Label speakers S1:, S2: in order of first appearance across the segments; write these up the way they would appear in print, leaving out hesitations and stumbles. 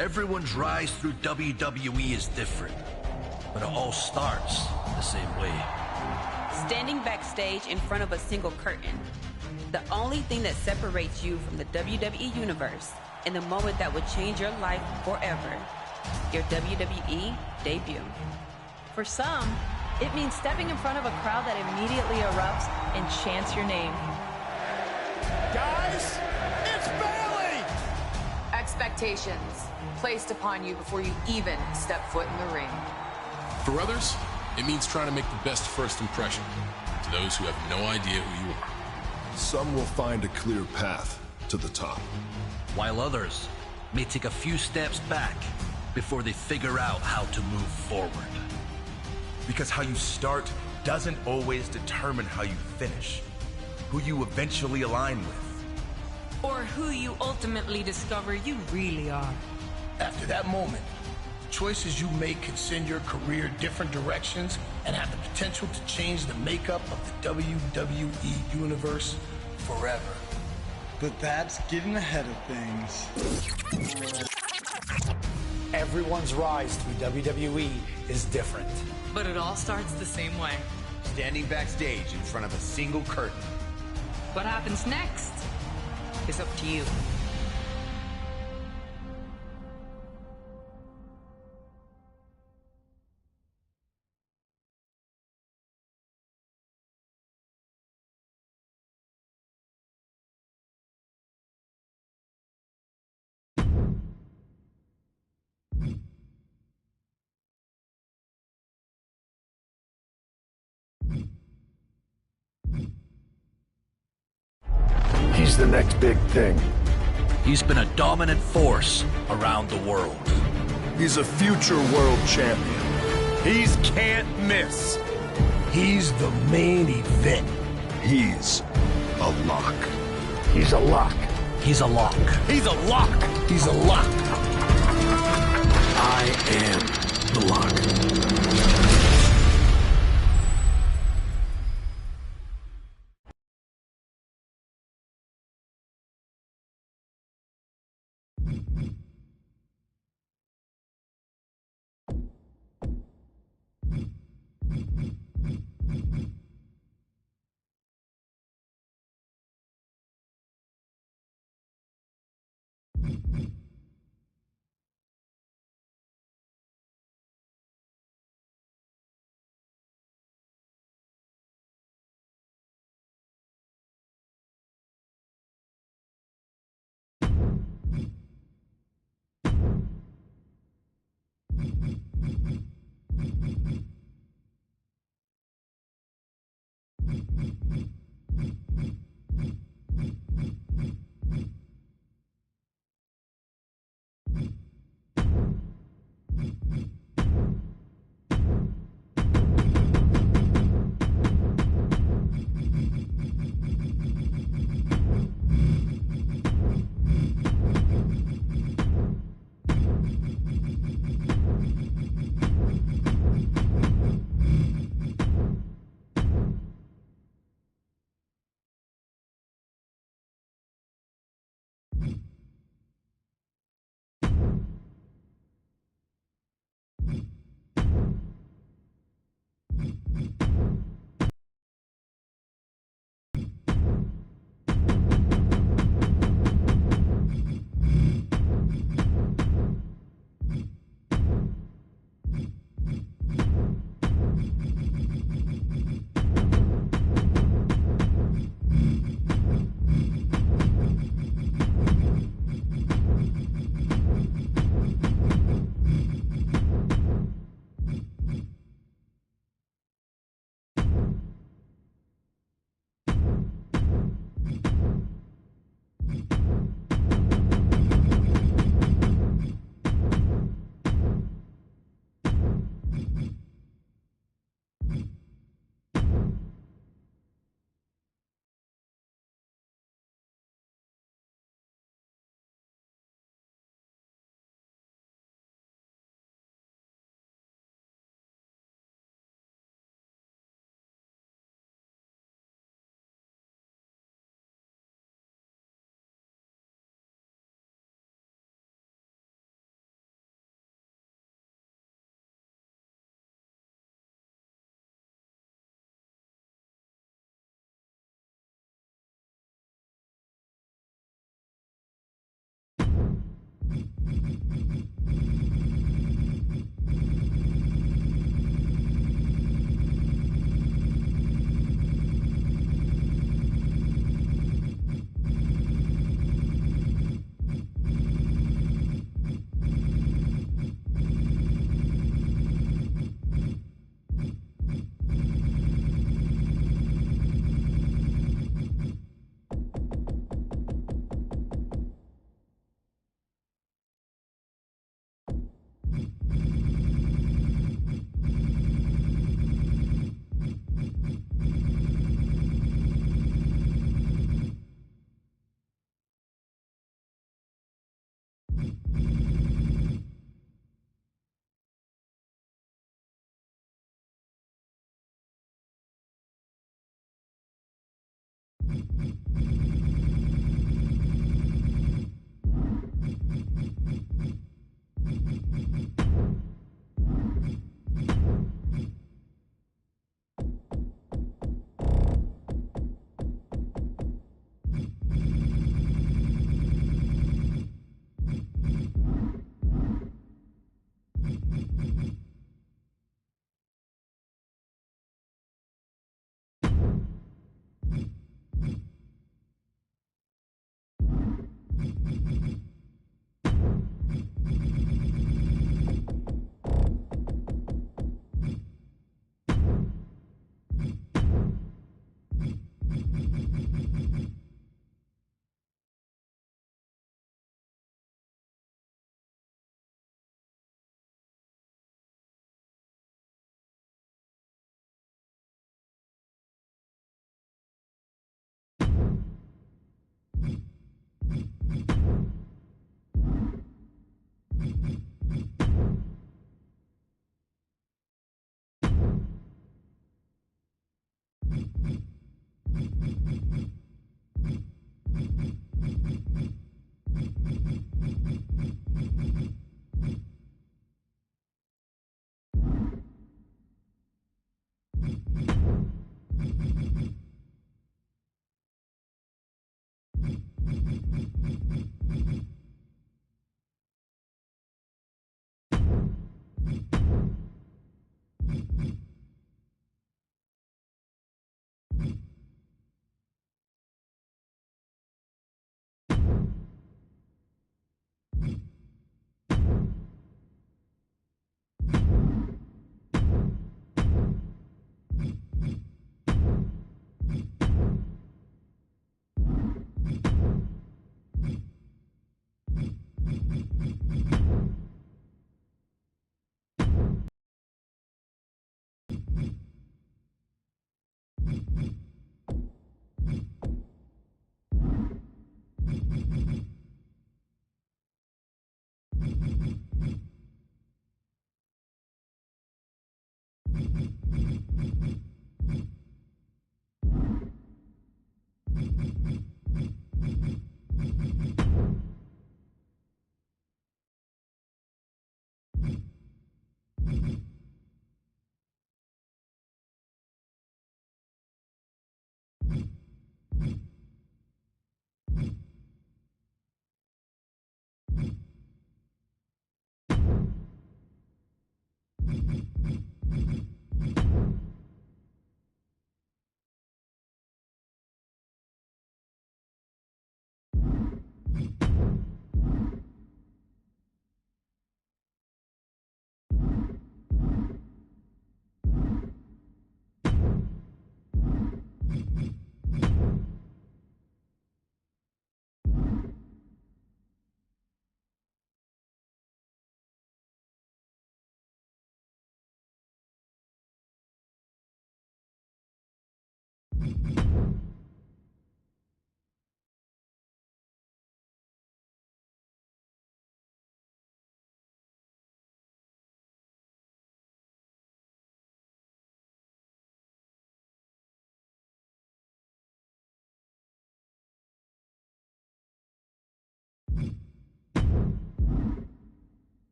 S1: Everyone's rise through WWE is different, but it all starts the same way.
S2: Standing backstage in front of a single curtain. The only thing that separates you from the WWE Universe and the moment that would change your life forever. Your WWE debut.
S3: For some, it means stepping in front of a crowd that immediately erupts and chants your name.
S4: Guys, it's Bailey!
S5: Expectations placed upon you before you even step foot in the ring.
S6: For others, it means trying to make the best first impression to those who have no idea who you are.
S7: Some will find a clear path to the top,
S1: while others may take a few steps back before they figure out how to move forward.
S8: Because how you start doesn't always determine how you finish, who you eventually align with.
S9: Or who you ultimately discover you really are.
S4: After that moment, choices you make can send your career different directions and have the potential to change the makeup of the WWE Universe forever.
S10: But that's getting ahead of things.
S11: Everyone's rise through WWE is different.
S9: But it all starts the same way.
S12: Standing backstage in front of a single curtain.
S9: What happens next is up to you.
S7: he's the next big thing.
S1: He's been a dominant force around the world.
S7: He's a future world champion.
S8: He's can't miss.
S4: He's the main event.
S7: He's a lock.
S11: He's a lock.
S1: He's a lock.
S8: He's a lock.
S4: He's a lock.
S7: I am the lock.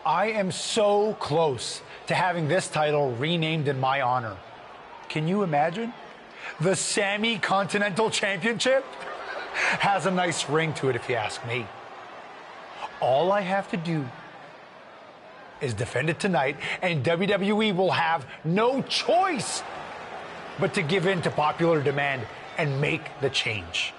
S11: I am so close to having this title renamed in my honor. Can you imagine? The Sammy Continental Championship has a nice ring to it, if you ask me. All I have to do is defend it tonight, and WWE will have no choice but to give in to popular demand and make the change.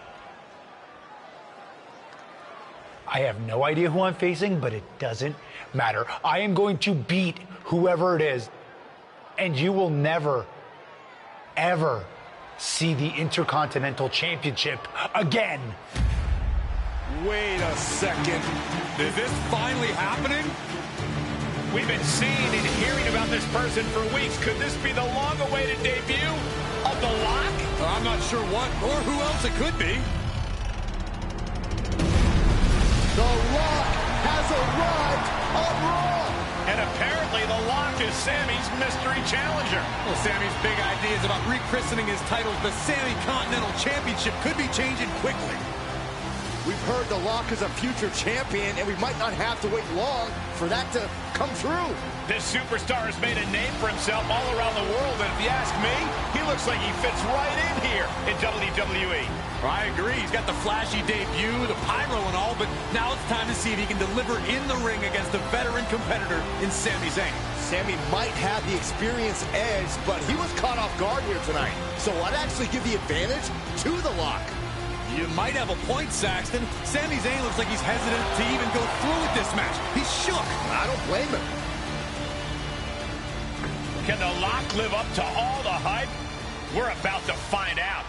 S11: I have no idea who I'm facing, but it doesn't matter. I am going to beat whoever it is, and you will never, ever see the Intercontinental Championship again.
S13: Wait a second. Is this finally happening? We've been seeing and hearing about this person for weeks. Could this be the long-awaited debut of The Lock? I'm not sure what or who else it could be.
S14: The Lock has arrived on Raw.
S13: And apparently The Lock is Sammy's mystery challenger. Well, Sammy's big ideas about rechristening his titles the Sammy Continental Championship could be changing quickly.
S14: We've heard The Lock is a future champion, and we might not have to wait long for that to come true.
S13: This superstar has made a name for himself all around the world, and if you ask me, he looks like he fits right in here in WWE. I agree. He's got the flashy debut, the pyro and all, but now it's time to see if he can deliver in the ring against a veteran competitor in Sami Zayn.
S14: Sami might have the experience edge, but he was caught off guard here tonight. So I'd actually give the advantage to The Lock.
S13: You might have a point, Saxton. Sami Zayn looks like he's hesitant to even go through with this match. He's shook.
S14: I don't blame him.
S13: Can The Lock live up to all the hype? We're about to find out.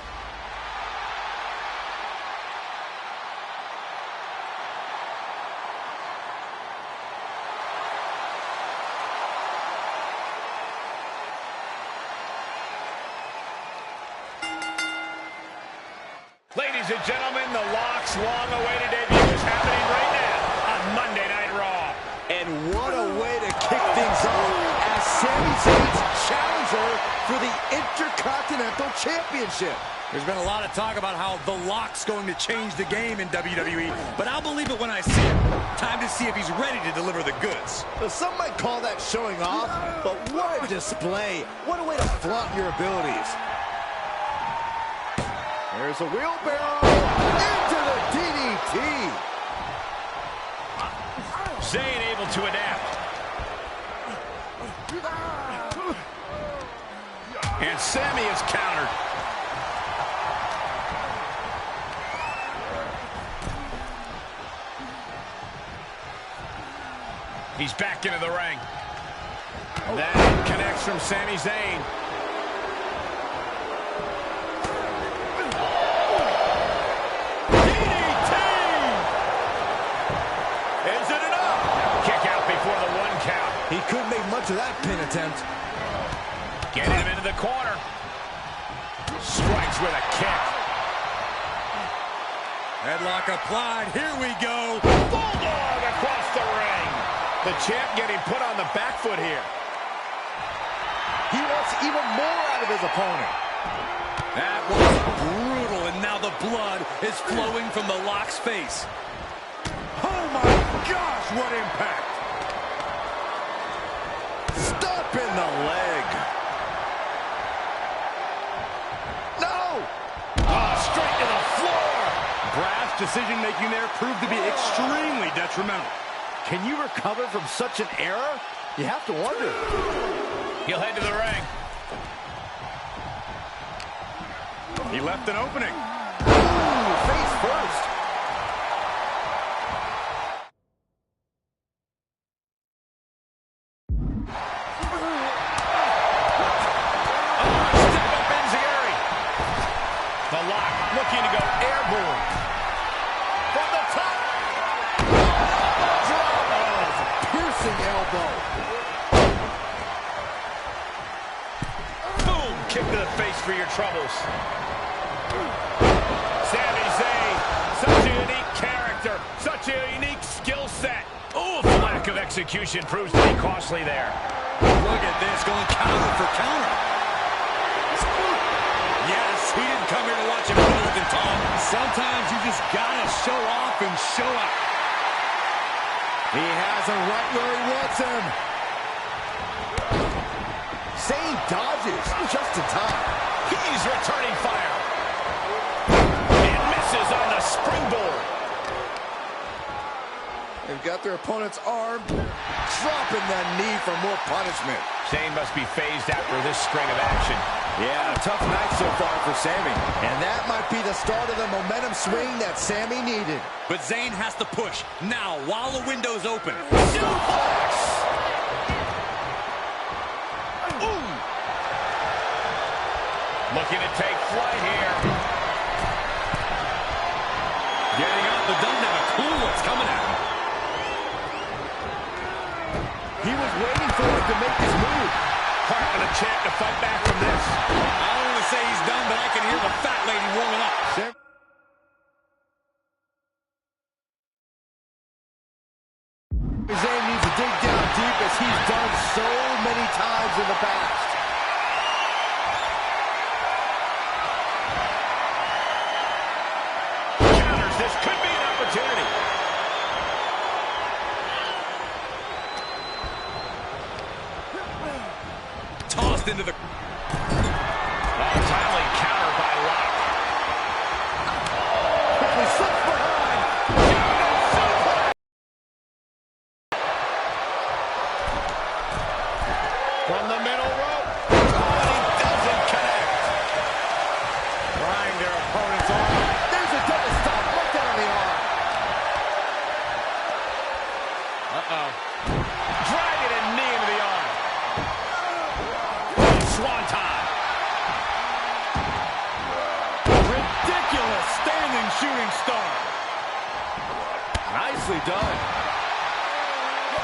S13: Ladies and gentlemen, The Lock's long-awaited debut is happening right now on Monday Night Raw.
S14: And what a way to kick things off as Sami Zayn's challenger for the Intercontinental Championship.
S13: There's been a lot of talk about how The Lock's going to change the game in WWE, but I'll believe it when I see it. Time to see if he's ready to deliver the goods.
S14: Well, some might call that showing off, but what a display. What a way to flaunt your abilities. There's a wheelbarrow into the DDT.
S13: Zayn able to adapt. And Sami is countered. He's back into the ring. That connects from Sami Zayn.
S14: He couldn't make much of that pin attempt.
S13: Getting him into the corner. Strikes with a kick. Headlock applied. Here we go. Bulldog across the ring. The champ getting put on the back foot here.
S14: He wants even more out of his opponent.
S13: That was brutal, and now the blood is flowing from The Lock's face. Oh my gosh, what impact.
S14: Stop in the leg. No!
S13: Straight to the floor. Brass decision-making there proved to be extremely detrimental.
S14: Can you recover from such an error? You have to wonder.
S13: He'll head to the ring. He left an opening.
S14: Ooh, face first.
S13: Looking to go airborne. From the top.
S14: Piercing elbow.
S13: Boom. Kick to the face for your troubles. Sami Zayn, such a unique character, such a unique skill set. Oh, the lack of execution proves to be costly there. Look at this, going counter for counter. Yes, he didn't come here to watch him move and talk. Sometimes you just gotta show off and show out.
S14: He has him right where he wants him. Zayn dodges just in time.
S13: He's returning fire. And misses on the springboard.
S14: They've got their opponent's arm, dropping that knee for more punishment.
S13: Zayn must be phased after this string of action.
S14: Yeah, tough night so far for Sami. And that might be the start of the momentum swing that Sami needed.
S12: But Zayn has to push now while the window's open.
S13: Suplex! Ooh! Looking to take flight here.
S12: Getting up, but doesn't have a clue what's coming at him.
S14: He was waiting for him to make his move.
S13: Hart with a chance to fight back from this.
S12: I don't want to say he's done, but I can hear the fat lady warming up.
S14: Zayn needs to dig down deep as he's done so many times in the past.
S13: Counters, this could be an opportunity.
S12: Tossed into the...
S13: Timely counter by Locke.
S14: Quickly slips behind.
S13: From the middle rope. Oh, he doesn't connect. Trying their opponent's arm.
S14: There's a double stop right down on the arm.
S13: Uh-oh. Dragging a knee into the arm. Swanton.
S14: Ridiculous standing shooting star. Nicely done.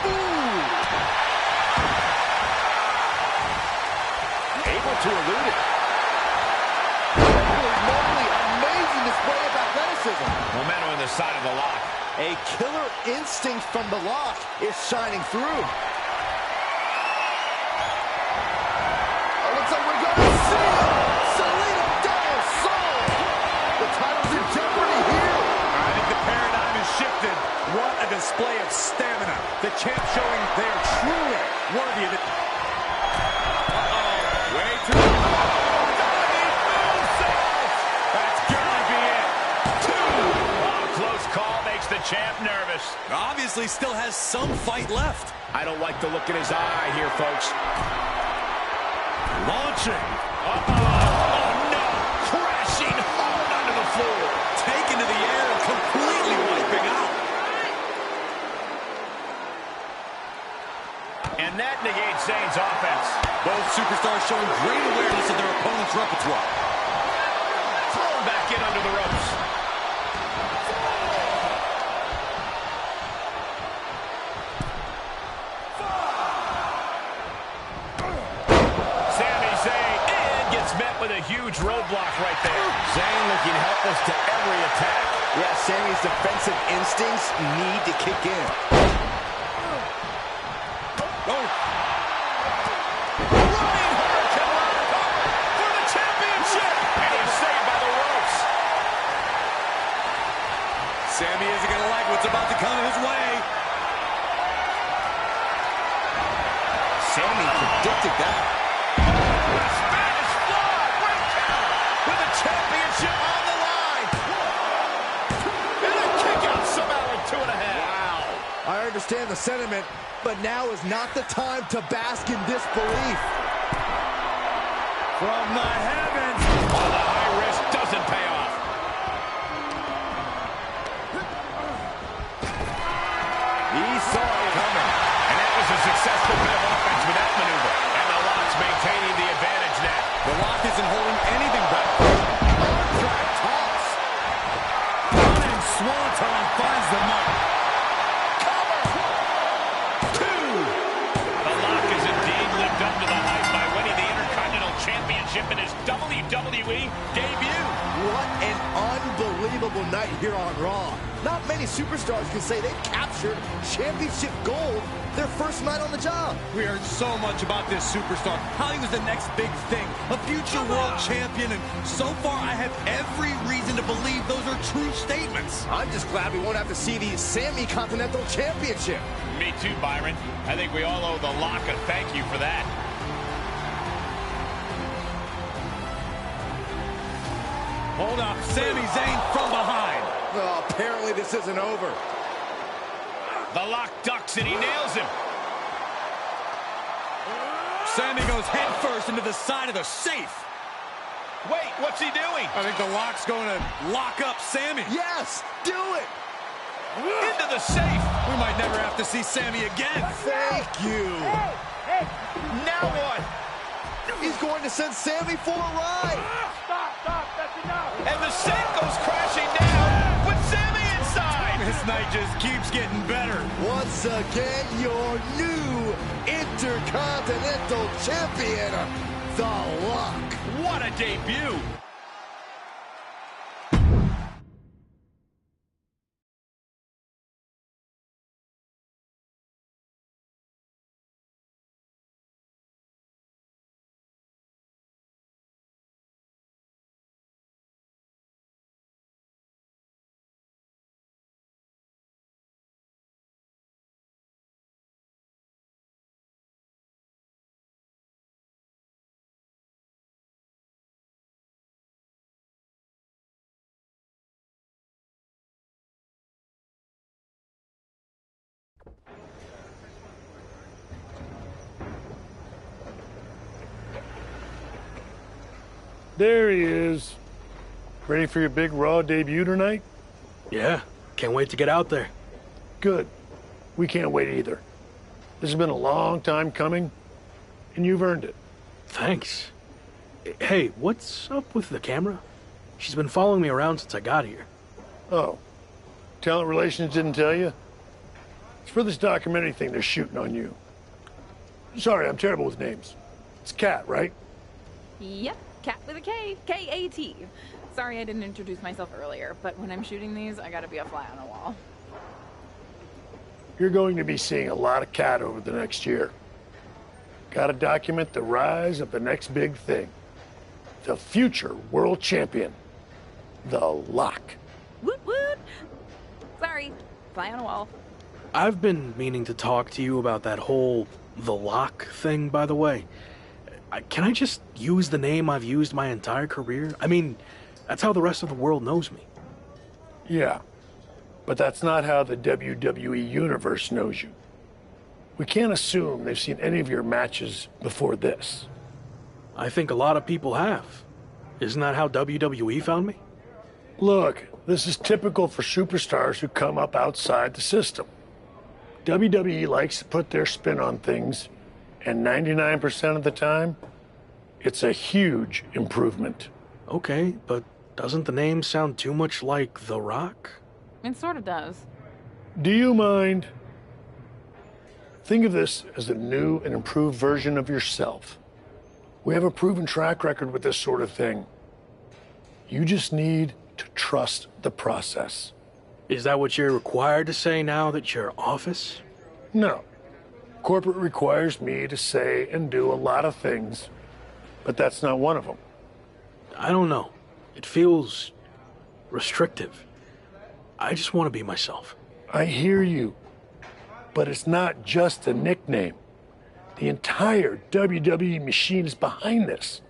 S14: Ooh. Able to elude it. Holy moly, amazing display of athleticism.
S13: Momentum on the side of the lock.
S14: A killer instinct from the lock is shining through. Looks like we're going to see Salida Del Sol. The title's in jeopardy here.
S13: I think the paradigm has shifted.
S14: What a display of stamina. The champ showing they are truly worthy of it.
S13: Way too long. That's gonna be it. 2. Oh, close call makes the champ nervous.
S12: Obviously still has some fight left.
S13: I don't like the look in his eye here, folks. Launching. Oh, no. Crashing hard onto the floor.
S12: Taken to the air and completely wiping out.
S13: And that negates Zayn's offense.
S12: Both superstars showing great awareness of their opponent's repertoire.
S13: Thrown back in under the ropes. Sami Zayn and gets met with a huge roadblock right there. Zayn looking helpless to every attack.
S14: Yeah, Sami's defensive instincts need to kick in.
S12: Sami isn't going to like what's about to come his way.
S14: Sami predicted that.
S13: The Spanish Fly, great count, with the championship on the line. And a kick out somehow at 2.5.
S14: Wow. I understand the sentiment, but now is not the time to bask in disbelief.
S13: From the heavens. Oh, the high risk doesn't pay off.
S14: He saw it coming.
S13: And that was a successful bit of offense with that maneuver. And the Lock's maintaining the advantage now.
S12: The Lock isn't holding anything back.
S14: Track toss.
S12: Running Swanton finds the mark.
S13: Cover. 2. The Lock has indeed lived up to the hype by winning the Intercontinental Championship in his WWE debut.
S14: What an unbelievable unbelievable night here on Raw. Not many superstars can say they've captured championship gold their first night on the job.
S12: We heard so much about this superstar, how he was the next big thing, a future world champion, and so far I have every reason to believe those are true statements.
S14: I'm just glad we won't have to see the Sammy Continental Championship.
S13: Me too, Byron. I think we all owe the Lock a thank you for that.
S12: Hold up, Sami Zayn from behind.
S14: Oh, apparently this isn't over.
S13: The Lock ducks and he nails him.
S12: Sammy goes headfirst into the side of the safe.
S13: Wait, what's he doing?
S12: I think the Lock's going to lock up Sammy.
S14: Yes, do it.
S13: Into the safe.
S12: We might never have to see Sammy again.
S14: Thank you.
S13: Hey, now what?
S14: He's going to send Sammy for a ride.
S13: Stop, that's enough. And the safe goes crashing down with Sammy inside.
S12: This night just keeps getting better.
S14: Once again, your new Intercontinental Champion, The Lock.
S13: What a debut.
S15: There he is. Ready for your big Raw debut tonight?
S16: Yeah, can't wait to get out there.
S15: Good. We can't wait either. This has been a long time coming, and you've earned it.
S16: Thanks. Hey, what's up with the camera? She's been following me around since I got here.
S15: Oh, talent relations didn't tell you? It's for this documentary thing they're shooting on you. Sorry, I'm terrible with names. It's Kat, right?
S17: Yep, Kat with a K, K-A-T. Sorry I didn't introduce myself earlier, but when I'm shooting these, I gotta be a fly on the wall.
S15: You're going to be seeing a lot of Kat over the next year. Gotta document the rise of the next big thing. The future world champion. The Lock.
S17: Woot woot! Sorry, fly on a wall.
S16: I've been meaning to talk to you about that whole The Lock thing, by the way. Can I just use the name I've used my entire career? I mean, that's how the rest of the world knows me.
S15: Yeah, but that's not how the WWE Universe knows you. We can't assume they've seen any of your matches before this.
S16: I think a lot of people have. Isn't that how WWE found me?
S15: Look, this is typical for superstars who come up outside the system. WWE likes to put their spin on things, and 99% of the time, it's a huge improvement.
S16: Okay, but doesn't the name sound too much like The Rock?
S17: It sort of does.
S15: Do you mind? Think of this as a new and improved version of yourself. We have a proven track record with this sort of thing. You just need to trust the process.
S16: Is that what you're required to say now that you're office?
S15: No. Corporate requires me to say and do a lot of things, but that's not one of them.
S16: I don't know. It feels restrictive. I just want to be myself.
S15: I hear you, but it's not just a nickname. The entire WWE machine is behind this.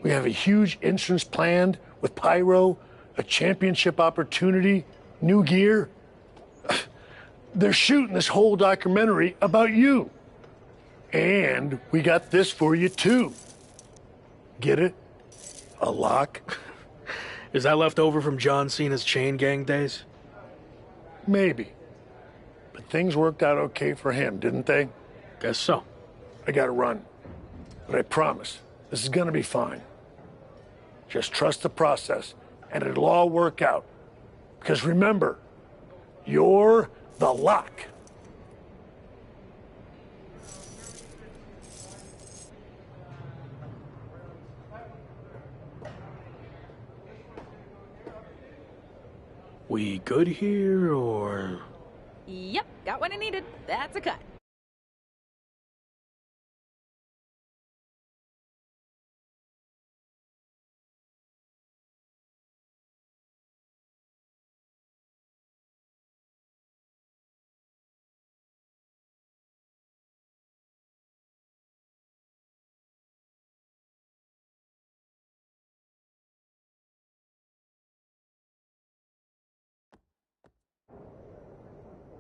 S15: We have a huge entrance planned with pyro, a championship opportunity, new gear. They're shooting this whole documentary about you. And we got this for you too. Get it? A lock?
S16: Is that left over from John Cena's Chain Gang days?
S15: Maybe. But things worked out okay for him, didn't they?
S16: Guess so.
S15: I gotta run. But I promise, this is gonna be fine. Just trust the process, and it'll all work out. Because remember, you're The Lock.
S16: We good here, or...?
S17: Yep, got what I needed. That's a cut.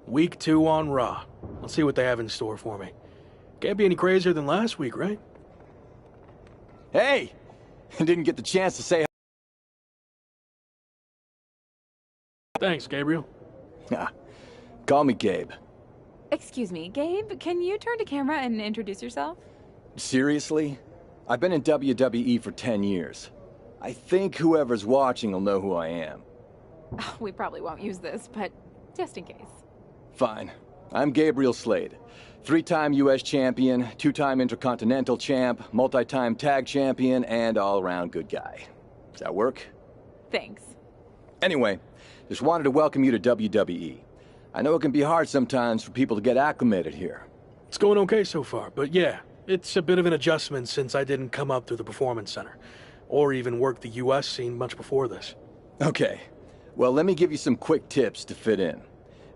S16: Week 2 on Raw. Let's see what they have in store for me. Can't be any crazier than last week, right?
S18: Hey! Didn't get the chance to say...
S16: Thanks, Gabriel.
S18: Call me Gabe.
S17: Excuse me, Gabe, can you turn to camera and introduce yourself?
S18: Seriously? I've been in WWE for 10 years. I think whoever's watching will know who I am.
S17: We probably won't use this, but just in case.
S18: Fine. I'm Gabriel Slade. 3-time U.S. champion, 2-time Intercontinental champ, multi-time tag champion, and all-around good guy. Does that work?
S17: Thanks.
S18: Anyway, just wanted to welcome you to WWE. I know it can be hard sometimes for people to get acclimated here.
S16: It's going okay so far, but yeah, it's a bit of an adjustment since I didn't come up through the Performance Center, or even work the U.S. scene much before this.
S18: Okay. Well, let me give you some quick tips to fit in.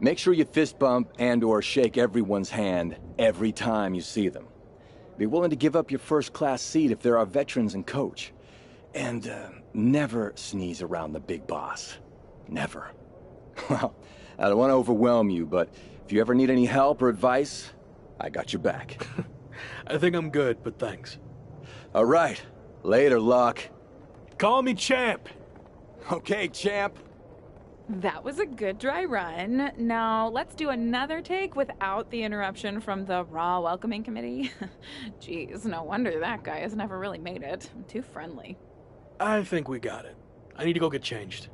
S18: Make sure you fist bump and/or shake everyone's hand every time you see them. Be willing to give up your first-class seat if there are veterans and coach. And never sneeze around the big boss. Never. Well, I don't want to overwhelm you, but if you ever need any help or advice, I got your back.
S16: I think I'm good, but thanks.
S18: All right. Later, Luck.
S16: Call me Champ.
S18: Okay, Champ.
S17: That was a good dry run. Now, let's do another take without the interruption from the Raw Welcoming Committee. Jeez, no wonder that guy has never really made it. I'm too friendly.
S16: I think we got it. I need to go get changed.